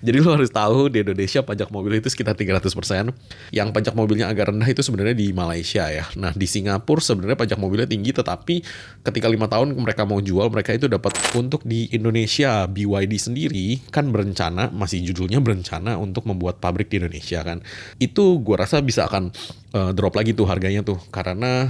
Jadi lo harus tahu di Indonesia pajak mobil itu sekitar 300%. Yang pajak mobilnya agak rendah itu sebenarnya di Malaysia ya. Nah di Singapura sebenarnya pajak mobilnya tinggi, tetapi ketika 5 tahun mereka mau jual, mereka itu dapat. Untuk di Indonesia, BYD sendiri kan berencana, masih judulnya berencana untuk membuat pabrik di Indonesia kan. Itu gue rasa bisa akan drop lagi tuh harganya tuh, karena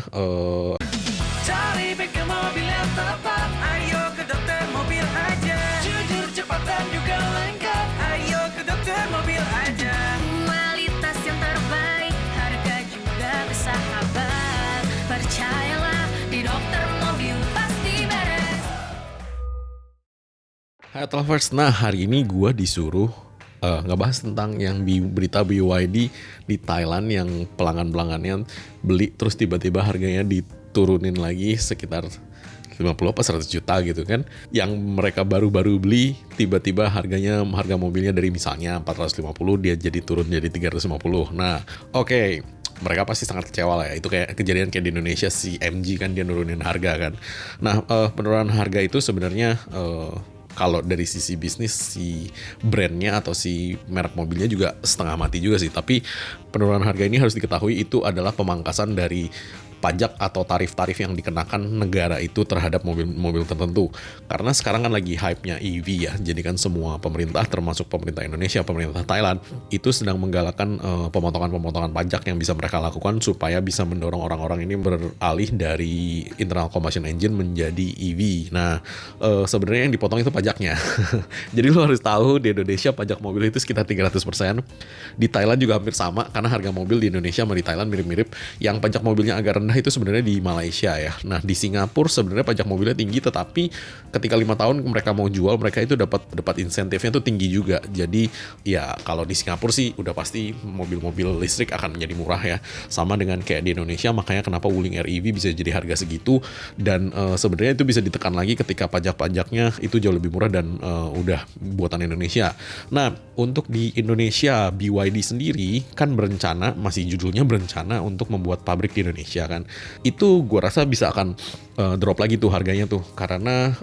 Cari bengkel mobil yang tepat, ayo ke Dokter Mobil aja. Jujur, cepat dan juga lengkap, ayo ke Dokter Mobil aja. Kualitas yang terbaik, harga juga bersahabat. Percayalah, di Dokter Mobil pasti beres. Hai Lovers, nah hari ini gue disuruh ngebahas tentang yang berita BYD di Thailand yang pelanggan-pelanggannya beli terus tiba-tiba harganya diturunin lagi sekitar 50 apa 100 juta gitu kan. Yang mereka baru-baru beli tiba-tiba harga mobilnya dari misalnya 450 dia jadi turun jadi 350. Nah, oke. Mereka pasti sangat kecewa lah ya. Itu kayak kejadian kayak di Indonesia si MG kan dia nurunin harga kan. Nah, penurunan harga itu sebenarnya kalau dari sisi bisnis si brandnya atau si merek mobilnya juga setengah mati juga sih. Tapi penurunan harga ini harus diketahui itu adalah pemangkasan dari pajak atau tarif-tarif yang dikenakan negara itu terhadap mobil-mobil tertentu. Karena sekarang kan lagi hype-nya EV ya. Jadi kan semua pemerintah termasuk pemerintah Indonesia, pemerintah Thailand itu sedang menggalakkan pemotongan-pemotongan pajak yang bisa mereka lakukan supaya bisa mendorong orang-orang ini beralih dari internal combustion engine menjadi EV. Nah, sebenarnya yang dipotong itu pajaknya. Jadi lo harus tahu di Indonesia pajak mobil itu sekitar 300%. Di Thailand juga hampir sama karena harga mobil di Indonesia sama di Thailand mirip-mirip. Yang pajak mobilnya agak rendah itu sebenarnya di Malaysia ya. Nah di Singapura sebenarnya pajak mobilnya tinggi, tetapi ketika 5 tahun mereka mau jual, mereka itu dapat insentifnya tuh tinggi juga. Jadi ya kalau di Singapura sih udah pasti mobil-mobil listrik akan menjadi murah ya. Sama dengan kayak di Indonesia, makanya kenapa Wuling REV bisa jadi harga segitu. Dan sebenarnya itu bisa ditekan lagi ketika pajak-pajaknya itu jauh lebih murah dan udah buatan Indonesia. Nah untuk di Indonesia, BYD sendiri kan berencana, masih judulnya berencana untuk membuat pabrik di Indonesia kan. Itu gue rasa bisa akan drop lagi tuh harganya tuh, karena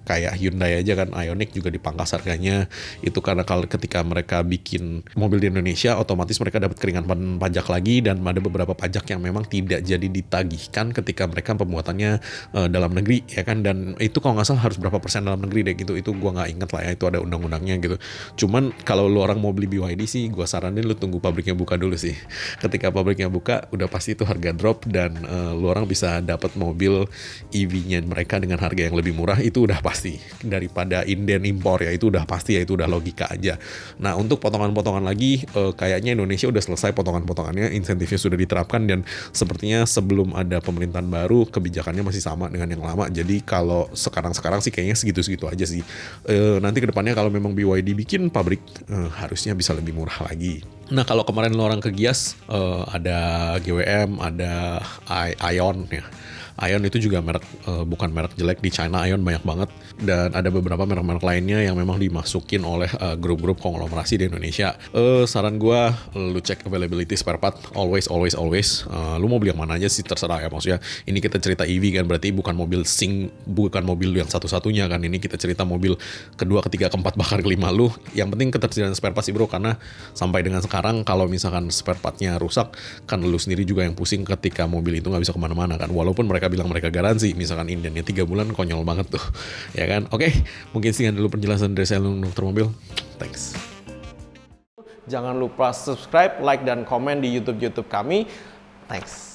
kayak Hyundai aja kan, Ioniq juga dipangkas harganya. Itu karena kalau ketika mereka bikin mobil di Indonesia, otomatis mereka dapat keringanan pajak lagi, dan ada beberapa pajak yang memang tidak jadi ditagihkan ketika mereka pembuatannya dalam negeri ya kan. Dan itu kalau nggak salah harus berapa persen dalam negeri deh gitu. Itu gue nggak inget lah ya, itu ada undang-undangnya gitu. Cuman kalau lu orang mau beli BYD sih, gue saranin lu tunggu pabriknya buka dulu sih. Ketika pabriknya buka, udah pasti itu harga drop, dan lu orang bisa dapat mobil EV-nya mereka dengan harga yang lebih murah. Itu udah pasti daripada inden impor ya, itu udah pasti ya, itu udah logika aja. Nah untuk potongan-potongan lagi, kayaknya Indonesia udah selesai potongan-potongannya, insentifnya sudah diterapkan, dan sepertinya sebelum ada pemerintahan baru kebijakannya masih sama dengan yang lama. Jadi kalau sekarang sih kayaknya segitu-segitu aja sih. Nanti kedepannya kalau memang BYD bikin pabrik, harusnya bisa lebih murah lagi. Nah kalau kemarin lo orang ke Gias, ada GWM, ada Ion ya. Ion itu juga merek, bukan merek jelek di China. Ion banyak banget, dan ada beberapa merek-merek lainnya yang memang dimasukin oleh grup-grup konglomerasi di Indonesia. Saran gue, lu cek availability spare part, always. Lu mau beli yang mana aja sih terserah ya, maksudnya ini kita cerita EV kan, berarti bukan mobil yang satu-satunya kan. Ini kita cerita mobil kedua, ketiga, keempat, bahkan kelima lu. Yang penting ketersediaan spare part sih bro, karena sampai dengan sekarang kalau misalkan spare partnya rusak, kan lu sendiri juga yang pusing ketika mobil itu nggak bisa kemana-mana kan. Walaupun mereka bilang mereka garansi, misalkan indennya 3 bulan, konyol banget tuh ya kan. Oke, mungkin sekian dulu penjelasan dari saya, Dokter Mobil. Thanks. Jangan lupa subscribe, like, dan komen di YouTube kami. Thanks.